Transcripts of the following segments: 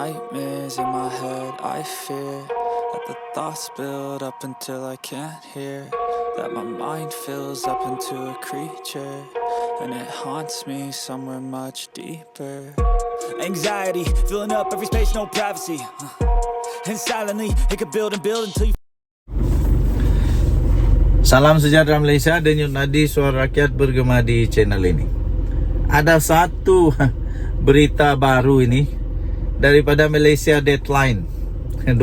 nightmares in my head, I fear that the thoughts build up until I can't hear, that my mind fills up into a creature, and it haunts me somewhere much deeper. Anxiety, filling up every space, no privacy, and silently, it could build and build until you. Salam sejahtera Malaysia, denyut nadi suara rakyat bergema di channel ini. Ada satu berita baru ini daripada Malaysia Deadline 28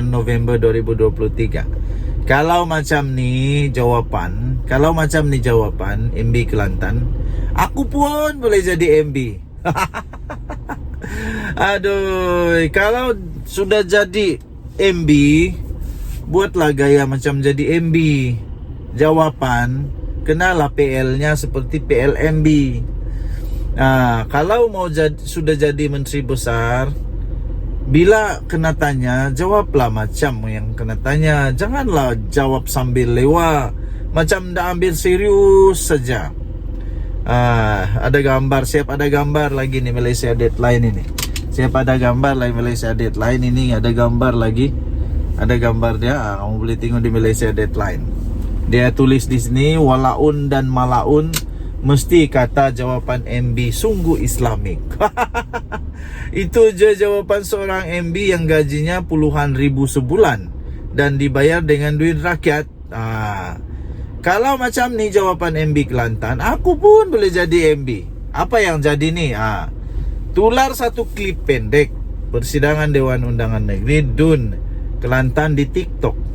November 2023. Kalau macam ni jawapan MB Kelantan, aku pun boleh jadi MB. Aduh, kalau sudah jadi MB, buatlah gaya macam jadi MB. Jawapan, kenalah PL-nya seperti PLMB. Kalau mau sudah jadi menteri besar, bila kena tanya, jawablah macam yang kena tanya. Janganlah jawab sambil lewa, macam dah ambil serius saja. Ada gambar, siap ada gambar lagi nih Malaysia Deadline ini. Siap ada gambar lagi Malaysia Deadline ini, ada gambar lagi. Ada gambar dia, kamu boleh tengok di Malaysia Deadline. Dia tulis di sini, walaun dan malaun mesti kata jawapan MB sungguh Islamik. Itu je jawapan seorang MB yang gajinya puluhan ribu sebulan dan dibayar dengan duit rakyat. Kalau macam ni jawapan MB Kelantan, aku pun boleh jadi MB. Apa yang jadi ni? Tular satu klip pendek persidangan Dewan Undangan Negeri DUN Kelantan di TikTok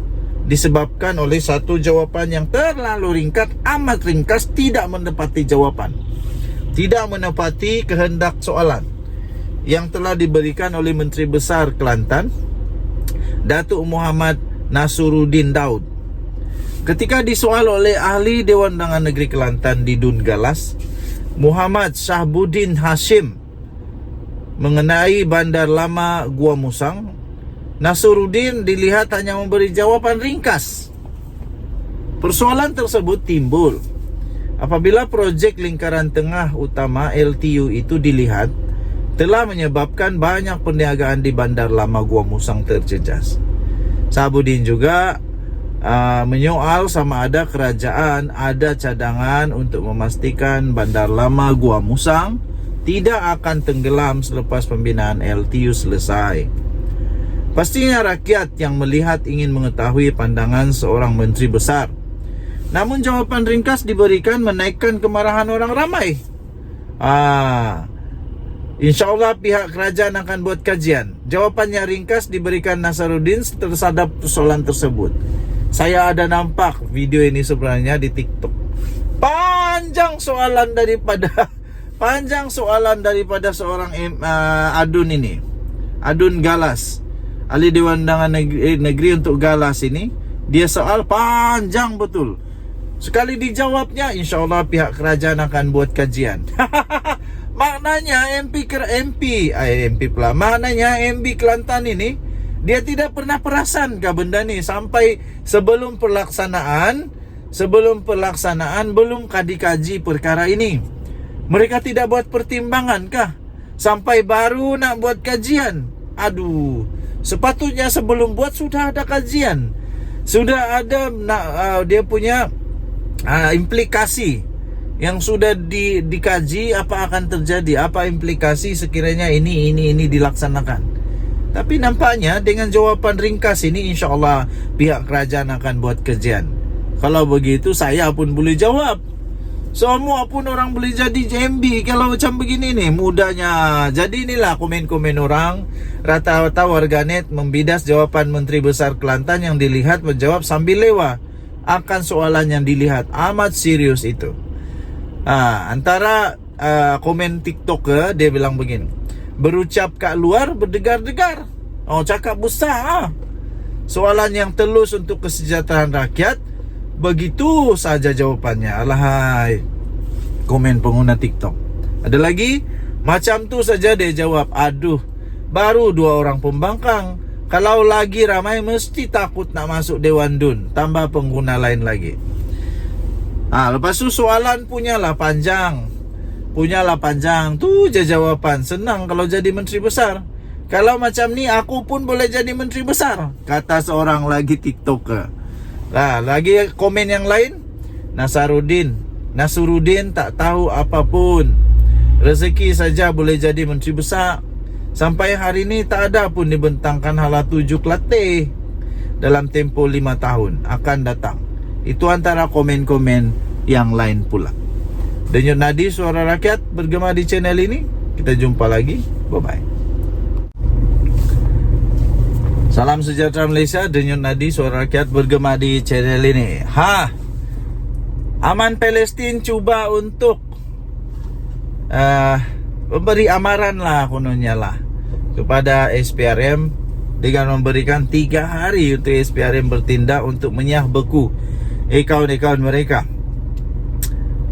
disebabkan oleh satu jawapan yang terlalu ringkas, amat ringkas, tidak menepati jawapan, tidak menepati kehendak soalan yang telah diberikan oleh Menteri Besar Kelantan, Datuk Muhammad Nasruddin Daud. Ketika disoal oleh ahli Dewan Undangan Negeri Kelantan di DUN Galas, Muhammad Syahbuddin Hashim, mengenai Bandar Lama Gua Musang, Nasruddin dilihat hanya memberi jawapan ringkas. Persoalan tersebut timbul apabila projek lingkaran tengah utama LTU itu dilihat telah menyebabkan banyak perniagaan di Bandar Lama Gua Musang terjejas. Syahbuddin juga menyoal sama ada kerajaan ada cadangan untuk memastikan Bandar Lama Gua Musang tidak akan tenggelam selepas pembinaan LTU selesai. Pastinya rakyat yang melihat ingin mengetahui pandangan seorang menteri besar. Namun jawapan ringkas diberikan menaikkan kemarahan orang ramai. InsyaAllah pihak kerajaan akan buat kajian. Jawapannya ringkas diberikan Nasruddin terhadap persoalan tersebut. Saya ada nampak video ini sebenarnya di TikTok. Panjang soalan daripada seorang adun ini, Adun Galas, ahli Dewan Undangan Negeri untuk Galas ini. Dia soal panjang betul. Sekali dijawabnya, insyaAllah pihak kerajaan akan buat kajian. Maknanya maknanya MB Kelantan ini, dia tidak pernah perasan kah benda ni sampai sebelum pelaksanaan belum dikaji perkara ini. Mereka tidak buat pertimbangan kah sampai baru nak buat kajian? Aduh, sepatutnya sebelum buat sudah ada kajian, sudah ada dia punya implikasi yang sudah dikaji, apa akan terjadi, apa implikasi sekiranya ini dilaksanakan. Tapi nampaknya dengan jawapan ringkas ini, insyaAllah pihak kerajaan akan buat kajian. Kalau begitu saya pun boleh jawab. Semua pun orang boleh jadi MB kalau macam begini nih mudahnya. Jadi inilah komen-komen orang. Rata-rata warganet membidas jawapan Menteri Besar Kelantan yang dilihat menjawab sambil lewa akan soalan yang dilihat. Amat serius itu. Antara komen TikTok dia bilang begini, berucap kat luar berdegar-degar. Cakap besar. Soalan yang telus untuk kesejahteraan rakyat, begitu saja jawapannya. Alahai, komen pengguna TikTok. Ada lagi, macam tu saja dia jawab. Aduh, baru 2 orang pembangkang. Kalau lagi ramai mesti takut nak masuk Dewan DUN. Tambah pengguna lain lagi. Lepas tu soalan punyalah panjang. Tu je jawapan. Senang kalau jadi menteri besar. Kalau macam ni aku pun boleh jadi menteri besar, kata seorang lagi TikToker. Lah, lagi komen yang lain, Nasruddin tak tahu apapun. Rezeki saja boleh jadi menteri besar. Sampai hari ni tak ada pun dibentangkan hala 7 Kelantan dalam tempoh 5 tahun akan datang. Itu antara komen-komen yang lain pula. Denyut nadi suara rakyat bergema di channel ini. Kita jumpa lagi. Bye-bye. Salam sejahtera Malaysia. Denyut nadi suara rakyat bergema di channel ini. Aman Palestin cuba untuk memberi amaran lah kononnya lah kepada SPRM dengan memberikan 3 hari untuk SPRM bertindak untuk menyah beku akaun-akaun mereka.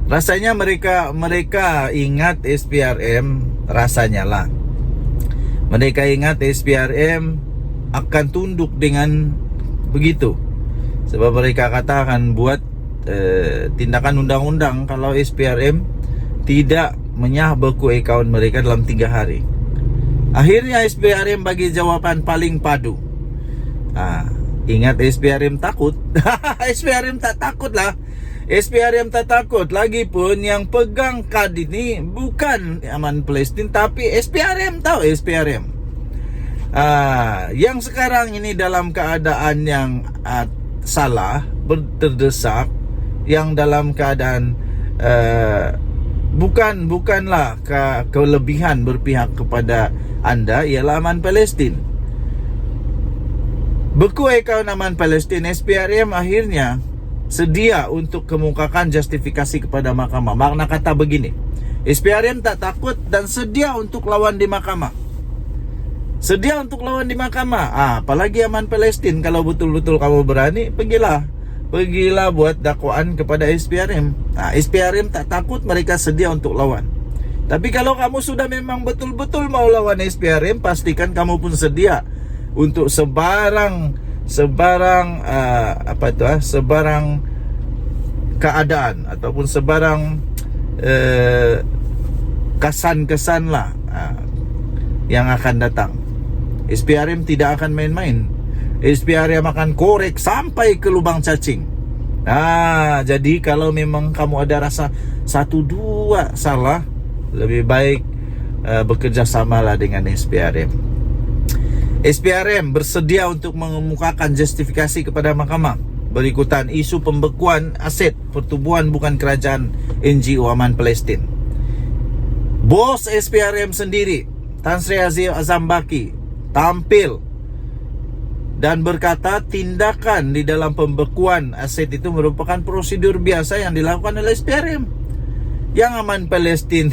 Rasanya mereka ingat SPRM, rasanya lah mereka ingat SPRM akan tunduk dengan begitu, sebab mereka kata akan buat tindakan undang-undang kalau SPRM tidak menyah beku akaun mereka dalam 3 hari. Akhirnya SPRM bagi jawapan paling padu. Ingat SPRM takut? SPRM tak takut lah. SPRM tak takut. Lagipun yang pegang kad ini bukan Aman Palestin, tapi SPRM. Tahu SPRM? Yang sekarang ini dalam keadaan yang salah, terdesak, yang dalam keadaan bukanlah kelebihan berpihak kepada anda, ialah Aman Palestin. Beku akaun Aman Palestin, SPRM akhirnya sedia untuk kemukakan justifikasi kepada mahkamah. Makna kata begini, SPRM tak takut dan sedia untuk lawan di mahkamah. Sedia untuk lawan di mahkamah. Apalagi Aman Palestin, kalau betul-betul kamu berani, pergilah buat dakwaan kepada SPRM. SPRM tak takut, mereka sedia untuk lawan. Tapi kalau kamu sudah memang betul-betul mau lawan SPRM, pastikan kamu pun sedia untuk sebarang keadaan ataupun sebarang kesan-kesan lah yang akan datang. SPRM tidak akan main-main. SPRM akan korek sampai ke lubang cacing. Jadi kalau memang kamu ada rasa 1-2 salah, lebih baik bekerjasamalah dengan SPRM. SPRM bersedia untuk mengemukakan justifikasi kepada mahkamah berikutan isu pembekuan aset pertubuhan bukan kerajaan NGO Aman Palestin. Bos SPRM sendiri, Tan Sri Azam Baki, tampil dan berkata tindakan di dalam pembekuan aset itu merupakan prosedur biasa yang dilakukan oleh SPRM. Yang Aman Palestin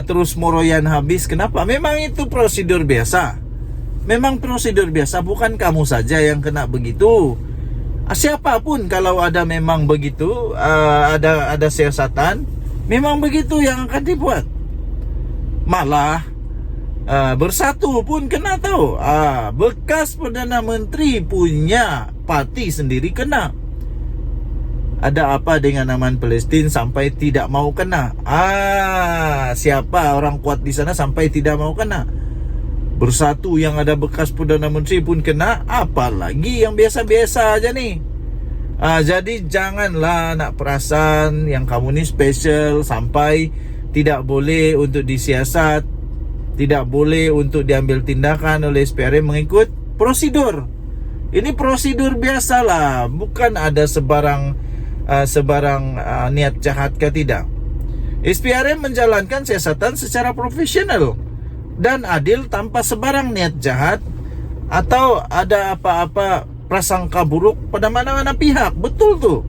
terus moroyan habis. Kenapa? Memang itu prosedur biasa. Memang prosedur biasa, bukan kamu saja yang kena begitu. Siapapun kalau ada memang begitu, ada siasatan, memang begitu yang akan dibuat. Malah Bersatu pun kena tahu. Bekas Perdana Menteri punya parti sendiri kena. Ada apa dengan Aman Palestin sampai tidak mau kena? Siapa orang kuat di sana sampai tidak mau kena? Bersatu yang ada bekas Perdana Menteri pun kena, apalagi yang biasa-biasa aja nih. Jadi janganlah nak perasan yang kamu ni special sampai tidak boleh untuk disiasat, tidak boleh untuk diambil tindakan oleh SPRM mengikut prosedur. Ini prosedur biasalah, bukan ada sebarang niat jahat ke tidak. SPRM menjalankan siasatan secara profesional dan adil tanpa sebarang niat jahat atau ada apa-apa prasangka buruk pada mana-mana pihak. Betul tuh.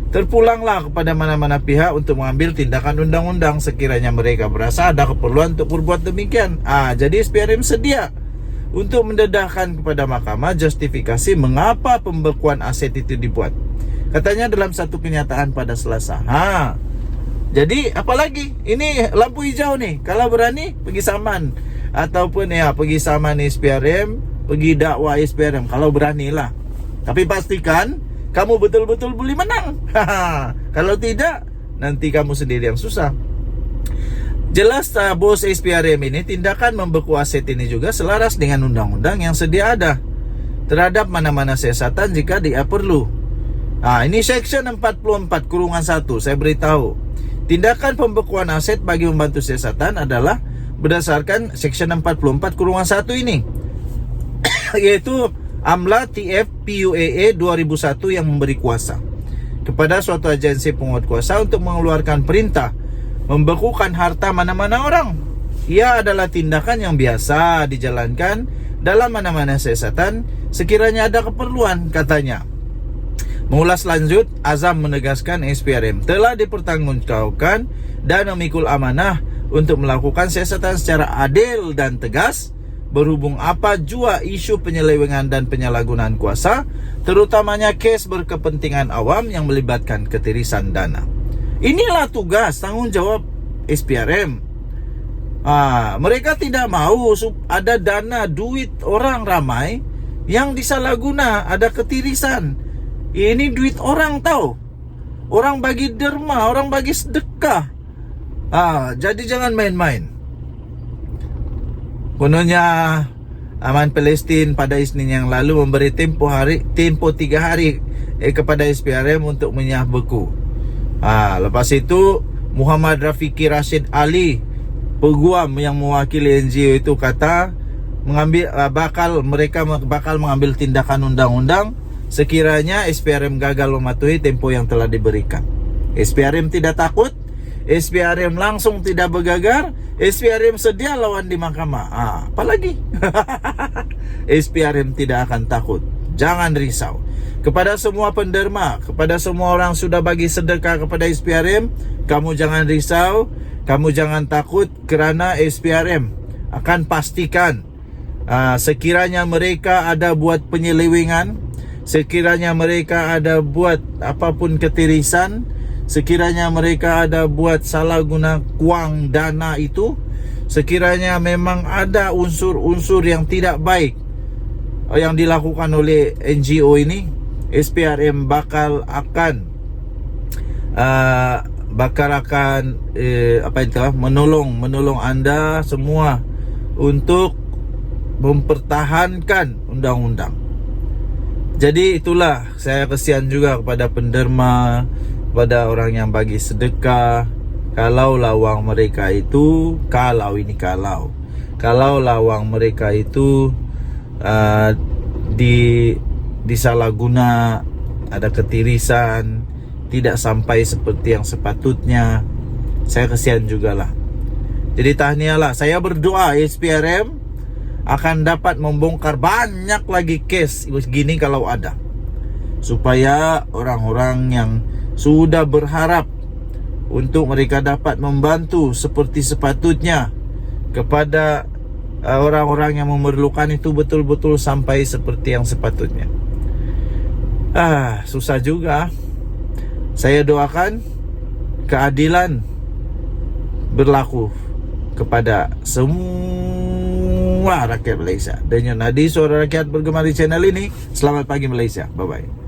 Terpulanglah kepada mana-mana pihak untuk mengambil tindakan undang-undang sekiranya mereka berasa ada keperluan untuk berbuat demikian. Jadi SPRM sedia untuk mendedahkan kepada mahkamah justifikasi mengapa pembekuan aset itu dibuat. Katanya dalam satu kenyataan pada Selasa. Jadi apalagi? Ini lampu hijau nih. Kalau berani pergi saman ataupun pergi saman SPRM, pergi dakwa SPRM kalau beranilah. Tapi pastikan kamu betul-betul boleh menang. Kalau tidak, nanti kamu sendiri yang susah. Jelas bos SPRM ini tindakan membeku aset ini juga selaras dengan undang-undang yang sedia ada terhadap mana-mana siasatan jika dia perlu. Ini Section 44 kurungan 1, saya beritahu. Tindakan pembekuan aset bagi membantu siasatan adalah berdasarkan Section 44 kurungan 1 ini, yaitu AMLA TF PUAA 2001 yang memberi kuasa kepada suatu agensi penguat kuasa untuk mengeluarkan perintah membekukan harta mana-mana orang. Ia adalah tindakan yang biasa dijalankan dalam mana-mana siasatan sekiranya ada keperluan, katanya. Mengulas lanjut, Azam menegaskan SPRM telah dipertanggungjawabkan dan memikul amanah untuk melakukan siasatan secara adil dan tegas berhubung apa jua isu penyelewengan dan penyalahgunaan kuasa, terutamanya kes berkepentingan awam yang melibatkan ketirisan dana. Inilah tugas tanggung jawab SPRM. Mereka tidak mau ada dana duit orang ramai yang disalahguna, ada ketirisan. Ini duit orang tahu. Orang bagi derma, orang bagi sedekah. Jadi jangan main-main. Kononnya Aman Palestin pada Isnin yang lalu memberi tempo 3 hari kepada SPRM untuk menyah beku. Lepas itu Muhammad Rafiqi Rashid Ali, peguam yang mewakili NGO itu, kata mereka bakal mengambil tindakan undang-undang sekiranya SPRM gagal mematuhi tempo yang telah diberikan. SPRM tidak takut, SPRM langsung tidak bergagar, SPRM sedia lawan di mahkamah. Apalagi SPRM tidak akan takut. Jangan risau. Kepada semua penderma, kepada semua orang sudah bagi sedekah kepada SPRM, kamu jangan risau, kamu jangan takut, kerana SPRM akan pastikan sekiranya mereka ada buat penyelewengan, sekiranya mereka ada buat apapun ketirisan, sekiranya mereka ada buat salah guna wang dana itu, sekiranya memang ada unsur-unsur yang tidak baik yang dilakukan oleh NGO ini, SPRM bakal akan menolong anda semua untuk mempertahankan undang-undang. Jadi itulah, saya kesian juga kepada penderma, pada orang yang bagi sedekah. Kalau lawang mereka itu, kalau lawang mereka itu disalahguna, ada ketirisan, tidak sampai seperti yang sepatutnya, saya kesian jugalah. Jadi tahniahlah, saya berdoa SPRM akan dapat membongkar banyak lagi kes begini kalau ada, supaya orang-orang yang sudah berharap untuk mereka dapat membantu seperti sepatutnya kepada orang-orang yang memerlukan itu betul-betul sampai seperti yang sepatutnya. Susah juga. Saya doakan keadilan berlaku kepada semua rakyat Malaysia. Dan Nadi, suara rakyat bergema di channel ini. Selamat pagi Malaysia. Bye-bye.